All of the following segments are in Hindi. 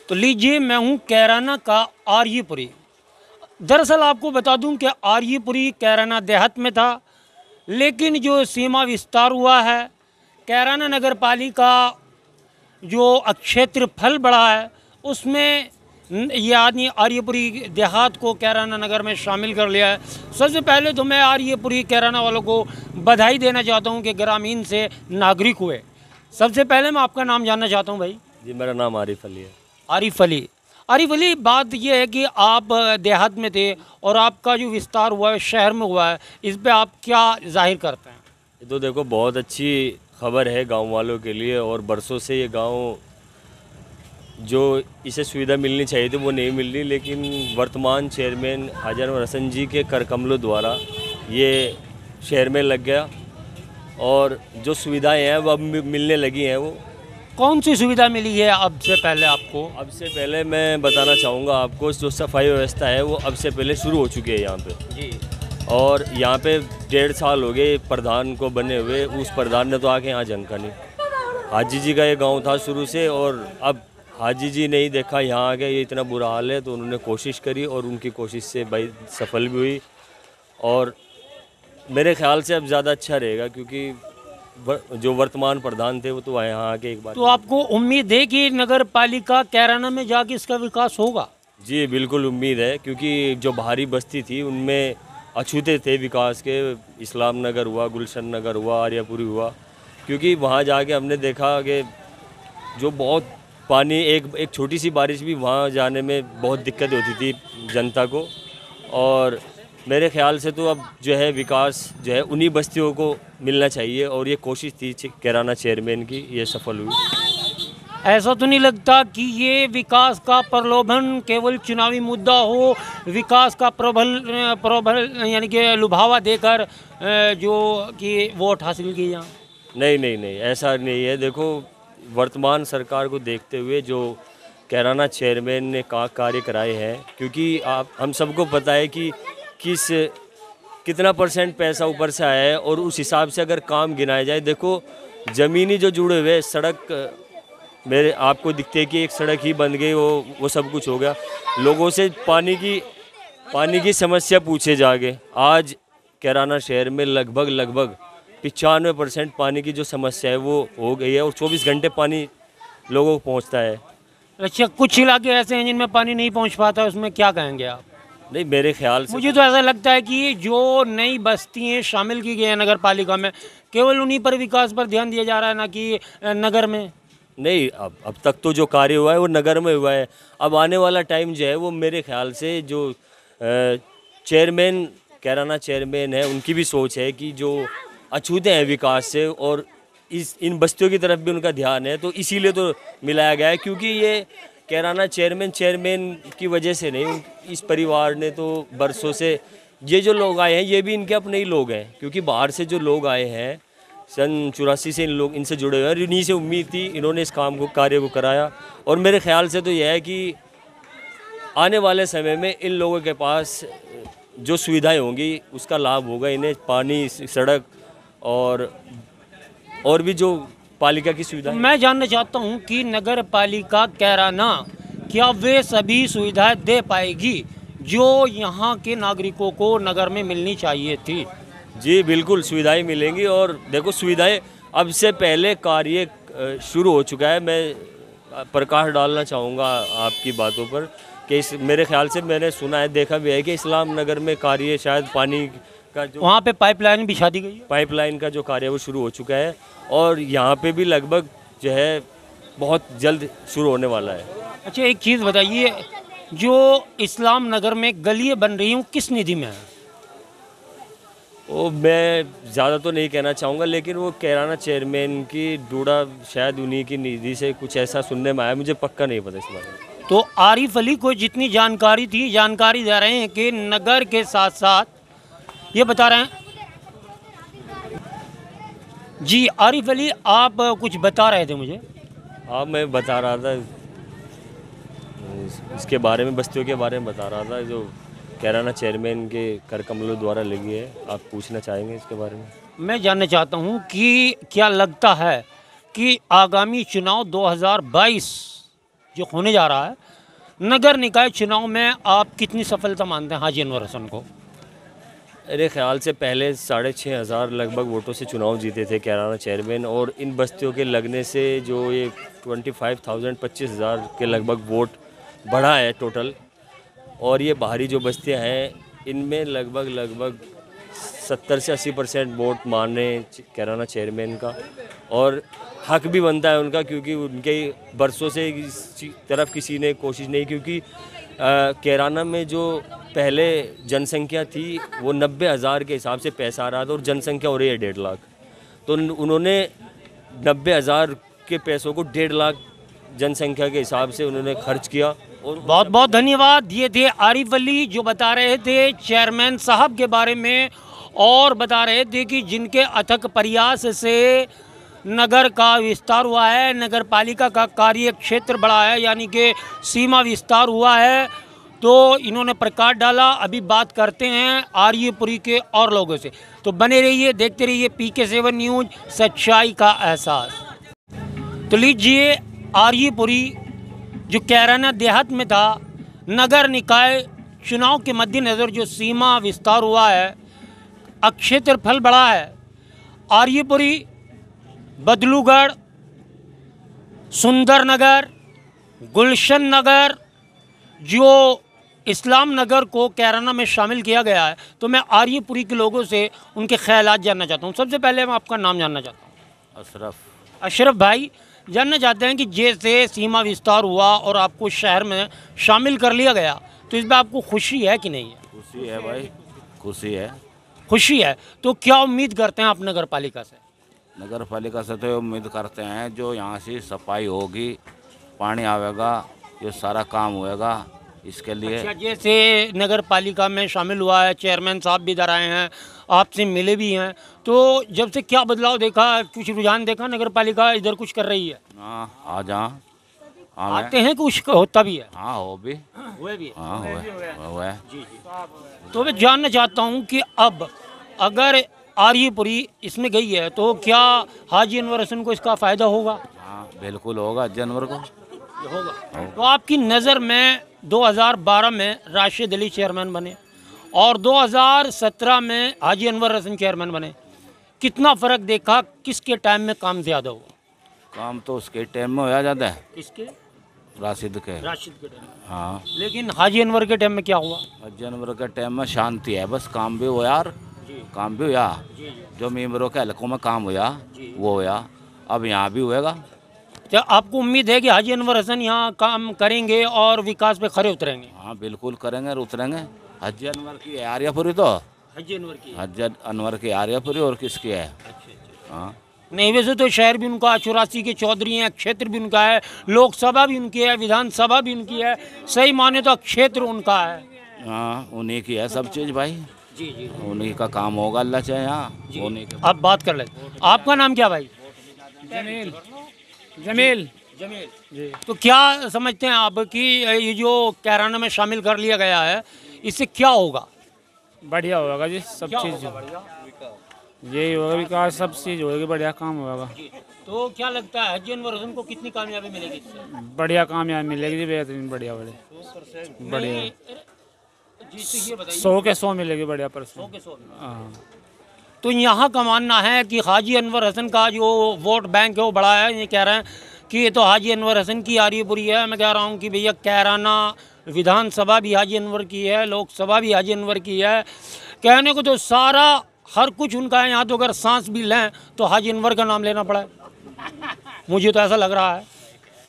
तो लीजिए, मैं हूँ कैराना का आर्यपुरी। दरअसल आपको बता दूं कि आर्यपुरी कैराना देहात में था, लेकिन जो सीमा विस्तार हुआ है, कैराना नगर पालिका जो क्षेत्रफल बढ़ा है, उसमें ये आदमी आर्यपुरी देहात को कैराना नगर में शामिल कर लिया है। सबसे पहले तो मैं आर्यपुरी कैराना वालों को बधाई देना चाहता हूँ कि ग्रामीण से नागरिक हुए। सबसे पहले मैं आपका नाम जानना चाहता हूँ भाई। जी, मेरा नाम आरिफ अली है। आरिफ अली। आरिफ अली, बात यह है कि आप देहात में थे और आपका जो विस्तार हुआ है शहर में हुआ है, इस पे आप क्या जाहिर करते हैं? ये तो देखो बहुत अच्छी खबर है गांव वालों के लिए, और बरसों से ये गांव जो इसे सुविधा मिलनी चाहिए थी वो नहीं मिल रही, लेकिन वर्तमान चेयरमैन हाजी अनवर हसन जी के कर कमलों द्वारा ये शहर में लग गया, और जो सुविधाएं हैं वो अब मिलने लगी हैं। वो कौन सी सुविधा मिली है अब से पहले आपको? अब से पहले मैं बताना चाहूँगा आपको, जो सफाई व्यवस्था है वो अब से पहले शुरू हो चुकी है यहाँ पे जी। और यहाँ पे 1.5 साल हो गए प्रधान को बने हुए। उस प्रधान ने तो आके यहाँ झंका नहीं। हाजी जी का ये गांव था शुरू से, और अब हाजी जी ने ही देखा यहाँ आके ये इतना बुरा हाल है, तो उन्होंने कोशिश करी और उनकी कोशिश से भाई सफल भी हुई। और मेरे ख्याल से अब ज़्यादा अच्छा रहेगा, क्योंकि जो वर्तमान प्रधान थे वो तो यहाँ आके एक बार। तो आपको उम्मीद है कि नगर पालिका कैराना में जाके इसका विकास होगा? जी बिल्कुल उम्मीद है, क्योंकि जो बाहरी बस्ती थी उनमें अछूते थे विकास के। इस्लाम नगर हुआ, गुलशन नगर हुआ, आर्यापुरी हुआ, क्योंकि वहाँ जाके हमने देखा कि जो बहुत पानी, एक छोटी सी बारिश भी वहाँ जाने में बहुत दिक्कत होती थी जनता को। और मेरे ख्याल से तो अब जो है विकास जो है उन्हीं बस्तियों को मिलना चाहिए, और ये कोशिश थी कैराना चेयरमैन की, ये सफल हुई। ऐसा तो नहीं लगता कि ये विकास का प्रलोभन केवल चुनावी मुद्दा हो, विकास का प्रबल यानी कि लुभावा देकर जो कि वोट हासिल किए जाए? नहीं नहीं नहीं, ऐसा नहीं है। देखो, वर्तमान सरकार को देखते हुए जो कैराना चेयरमैन ने कार्य कराए हैं, क्योंकि हम सबको पता है कि कितना % पैसा ऊपर से आया है, और उस हिसाब से अगर काम गिनाया जाए, देखो ज़मीनी जो जुड़े हुए सड़क मेरे आपको दिखते है कि एक सड़क ही बन गई, वो सब कुछ हो गया। लोगों से पानी की समस्या पूछे जाके आज कैराना शहर में लगभग 95% पानी की जो समस्या है वो हो गई है, और 24 घंटे पानी लोगों को पहुंचता है। अच्छा, कुछ इलाके ऐसे हैं जिनमें पानी नहीं पहुंच पाता, उसमें क्या कहेंगे आप? नहीं, मेरे ख्याल से मुझे तो ऐसा लगता है कि जो नई बस्तियाँ शामिल की गई हैं नगर पालिका में, केवल उन्हीं पर विकास पर ध्यान दिया जा रहा है, ना कि नगर में। नहीं, अब तक तो जो कार्य हुआ है वो नगर में हुआ है। अब आने वाला टाइम जो है वो मेरे ख्याल से जो चेयरमैन कैराना चेयरमैन है उनकी भी सोच है कि जो अछूते हैं विकास से, और इन बस्तियों की तरफ भी उनका ध्यान है, तो इसीलिए तो मिलाया गया है। क्योंकि ये कैराना चेयरमैन की वजह से नहीं, इस परिवार ने तो बरसों से ये जो लोग आए हैं ये भी इनके अपने ही लोग हैं, क्योंकि बाहर से जो लोग आए हैं सन 84 से इनसे जुड़े हुए हैं, इन्हीं से उम्मीद थी, इन्होंने इस कार्य को कराया। और मेरे ख्याल से तो यह है कि आने वाले समय में इन लोगों के पास जो सुविधाएं होंगी उसका लाभ होगा इन्हें, पानी, सड़क और भी जो पालिका की सुविधा। मैं जानना चाहता हूं कि नगर पालिका कैराना क्या वे सभी सुविधाएं दे पाएगी जो यहाँ के नागरिकों को नगर में मिलनी चाहिए थी? जी बिल्कुल, सुविधाएं मिलेंगी। और देखो, सुविधाएं अब से पहले कार्य शुरू हो चुका है। मैं प्रकाश डालना चाहूँगा आपकी बातों पर कि मेरे ख्याल से मैंने सुना है, देखा भी है कि इस्लाम नगर में कार्य शायद पानी का जो वहाँ पे पाइपलाइन बिछा दी गई है। पाइपलाइन का जो कार्य है वो शुरू हो चुका है, और यहाँ पे भी लगभग जो है बहुत जल्द शुरू होने वाला है। अच्छा, एक चीज़ बताइए, जो इस्लाम नगर में गलियाँ बन रही हैं किस निधि में है? वो मैं ज़्यादा तो नहीं कहना चाहूँगा, लेकिन वो कैराना चेयरमैन की डूडा शायद उन्हीं की निधि से, कुछ ऐसा सुनने में आया, मुझे पक्का नहीं पता इस बारे में। तो आरिफ अली को जितनी जानकारी थी, जानकारी दे रहे हैं कि नगर के साथ साथ ये बता रहे हैं। जी आरिफ अली, आप कुछ बता रहे थे मुझे। हाँ, मैं बता रहा था इसके बारे में, बस्तियों के बारे में बता रहा था, जो कैराना चेयरमैन के कर कमलों द्वारा लगी है। आप पूछना चाहेंगे इसके बारे में? मैं जानना चाहता हूं कि क्या लगता है कि आगामी चुनाव 2022 जो होने जा रहा है, नगर निकाय चुनाव में आप कितनी सफलता मानते हैं हाजी अनवर हसन को? मेरे ख्याल से पहले 6,500 लगभग वोटों से चुनाव जीते थे कैराना चेयरमैन, और इन बस्तियों के लगने से जो ये 25,000 के लगभग वोट बढ़ा है टोटल। और ये बाहरी जो बस्तियां हैं इनमें लगभग 70 से 80% वोट माने कैराना चेयरमैन का, और हक भी बनता है उनका, क्योंकि उनके बरसों से इस तरफ किसी ने कोशिश नहीं, क्योंकि कैराना में जो पहले जनसंख्या थी वो 90,000 के हिसाब से पैसा आ रहा था, और जनसंख्या हो रही है 1.5 लाख। तो उन्होंने 90,000 के पैसों को 1.5 लाख जनसंख्या के हिसाब से उन्होंने खर्च किया। और बहुत बहुत धन्यवाद। ये थे आरिफ अली जो बता रहे थे चेयरमैन साहब के बारे में, और बता रहे थे कि जिनके अथक प्रयास से नगर का विस्तार हुआ है, नगर पालिका का कार्य क्षेत्र बढ़ा है, यानी कि सीमा विस्तार हुआ है। तो इन्होंने प्रकाश डाला। अभी बात करते हैं आर्यपुरी के और लोगों से, तो बने रहिए, देखते रहिए PK7 न्यूज़, सच्चाई का एहसास। तो लीजिए, आर्यपुरी जो कैराना देहात में था, नगर निकाय चुनाव के मद्देनज़र जो सीमा विस्तार हुआ है, क्षेत्रफल बढ़ा है। आर्यपुरी, बदलूगढ़, सुंदर नगर, गुलशन नगर, जो इस्लाम नगर को कैराना में शामिल किया गया है। तो मैं आर्यपुरी के लोगों से उनके ख्यालात जानना चाहता हूँ। सबसे पहले मैं आपका नाम जानना चाहता हूँ। अशरफ। अशरफ भाई, जानना चाहते हैं कि जैसे सीमा विस्तार हुआ और आपको शहर में शामिल कर लिया गया, तो इस पर आपको खुशी है कि नहीं है? खुशी है भाई, खुशी है। खुशी है। तो क्या उम्मीद करते हैं आप नगर पालिका से? नगर पालिका से तो उम्मीद करते हैं जो यहाँ से सफाई होगी, पानी आवेगा, ये सारा काम होएगा, इसके लिए। अच्छा, जैसे नगर पालिका में शामिल हुआ है, चेयरमैन साहब भी इधर आए हैं, आपसे मिले भी हैं, तो जब से क्या बदलाव देखा, कुछ रुझान देखा नगर पालिका इधर कुछ कर रही है? हाँ, आ जा। हाँ, आते हैं, कुछ होता भी है? हाँ, हो भी। हुए भी? हाँ, हुआ है। जी जी। तो मैं जानना चाहता हूँ कि अब अगर आर्यपुरी इसमें गई है, तो क्या हाजी अनवर हसन को इसका फ़ायदा होगा? हाँ, बिल्कुल होगा, जानवर को होगा। तो आपकी नज़र में 2012 में राशिद अली चेयरमैन बने और 2017 में हाजी अनवर हसन चेयरमैन बने, कितना फ़र्क देखा? किसके टाइम में काम ज़्यादा हुआ? काम तो उसके टाइम में होया जाता है, किसके? राशिद के। राशिद के टाइम। हाँ, लेकिन हाजी अनवर के टाइम में क्या हुआ? जानवर के टाइम में शांति है, बस काम भी हो यार, काम भी हुआ। जो मेम्बरों के हलकों में काम हुआ वो हुआ, अब यहाँ भी होएगा। क्या आपको उम्मीद है कि हाजी अनवर हसन यहाँ काम करेंगे और विकास पे खरे उतरेंगे? हाँ, बिल्कुल करेंगे और उतरेंगे। हाजी अनवर की है आर्यापुरी, तो हाजी अनवर की। हाजी अनवर की आर्यापुरी, और किसकी है? हाँ, नहीं, वैसे तो शहर भी उनका, 84 के चौधरी हैं, क्षेत्र भी उनका है, लोकसभा भी उनकी है, विधानसभा भी उनकी है, सही माने तो क्षेत्र उनका है। हाँ, उन्हीं की है सब चीज़ भाई। जी जी, उन्हीं का काम होगा, अल्लाह चाहे। यहाँ उन्हीं के। आप बात कर लेते। आपका नाम क्या भाई? जमील। जमील। जमील जी। तो क्या समझते हैं आप कि ये जो कैराना में शामिल कर लिया गया है, इससे क्या होगा? बढ़िया होगा जी, सब चीज़ यही होगा, विकास सब चीज़ होगी, बढ़िया काम होगा। तो क्या लगता है हाजी अनवर हसन को कितनी कामयाबी मिलेगी इससे? बढ़िया कामयाबी मिलेगी जी, बेहतरीन, बढ़िया बढ़िया। 100 के 100 मिलेगी, बढ़िया परसेंट। हाँ। तो यहाँ का मानना है कि हाजी अनवर हसन का जो वोट बैंक है वो बड़ा है। ये कह रहे हैं कि ये तो हाजी अनवर हसन की आर्यपुरी है। मैं कह रहा हूँ कि भैया कैराना विधानसभा भी हाजी अनवर की है, लोकसभा भी हाजी अनवर की है। कहने को तो सारा हर कुछ उनका है। यहाँ तो अगर सांस भी लें तो हाजी अनवर का नाम लेना पड़ा है, मुझे तो ऐसा लग रहा है।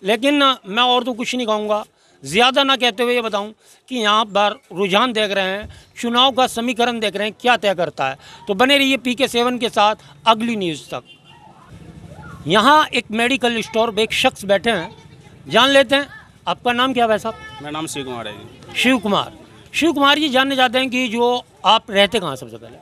लेकिन मैं और तो कुछ नहीं कहूँगा, ज़्यादा ना कहते हुए ये बताऊं कि यहाँ पर रुझान देख रहे हैं, चुनाव का समीकरण देख रहे हैं, क्या तय करता है। तो बने रहिए PK7 के साथ अगली न्यूज़ तक। यहाँ एक मेडिकल स्टोर पे एक शख्स बैठे हैं, जान लेते हैं। आपका नाम क्या है भाई साहब? मेरा नाम शिव कुमार है जी। शिव कुमार। शिव कुमार जी, जानना चाहते हैं कि जो आप रहते कहाँ? सबसे पहले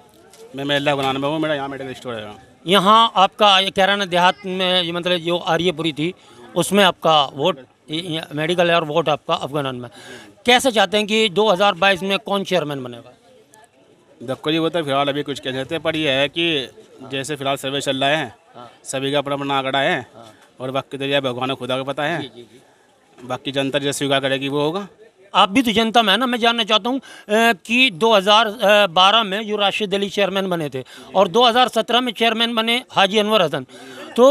मैं मेला बनाने में हूँ, मेरा यहाँ मेडिकल स्टोर है। यहाँ आपका कैराना देहात में, मतलब जो आर्यपुरी थी उसमें आपका वोट मेडिकल है और वोट आपका अफगान में। कैसे चाहते हैं कि 2022 में कौन चेयरमैन बनेगा? देखो जी, वो तो फिलहाल अभी कुछ कह सकते, पर यह है कि जैसे फिलहाल सर्वे चल रहे हैं, सभी का अपना अपना आंकड़ा है, और वक्त के जरिए भगवान खुदा को पता है। बाकी जनता जैसे स्वीकार करेगी वो होगा। आप भी तो जनता में है ना। मैं जानना चाहता हूँ कि 2012 में जो राशिद अली चेयरमैन बने थे और 2017 में चेयरमैन बने हाजी अनवर हसन, तो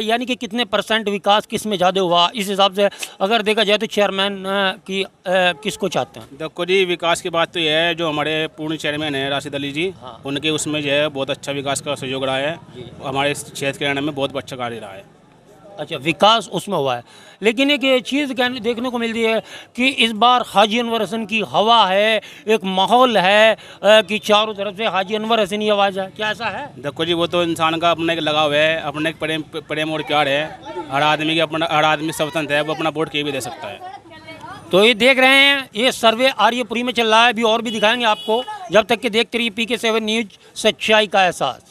यानी कि कितने % विकास किस में ज़्यादा हुआ? इस हिसाब से अगर देखा जाए तो चेयरमैन की किसको चाहते हैं? देखो जी, विकास की बात तो यह है, जो हमारे पूर्ण चेयरमैन हैं राशिद अली जी, उनके उसमें जो है बहुत अच्छा विकास का सहयोग रहा है। हमारे इस क्षेत्र के रहने में बहुत अच्छा कार्य रहा है। अच्छा, विकास उसमें हुआ है। लेकिन एक चीज़ देखने को मिलती है कि इस बार हाजी अनवर हसन की हवा है, एक माहौल है कि चारों तरफ से हाजी अनवर हसन की आवाज़ है। क्या ऐसा है? देखो जी, वो तो इंसान का अपना एक लगाव है, अपना एक प्रेम और प्यार है। हर आदमी स्वतंत्र है, वो अपना वोट कहीं भी दे सकता है। तो ये देख रहे हैं, ये सर्वे आर्यपुरी में चल रहा है। अभी और भी दिखाएंगे आपको, जब तक कि देखते रहिए PK7 न्यूज़, सच्चाई का एहसास।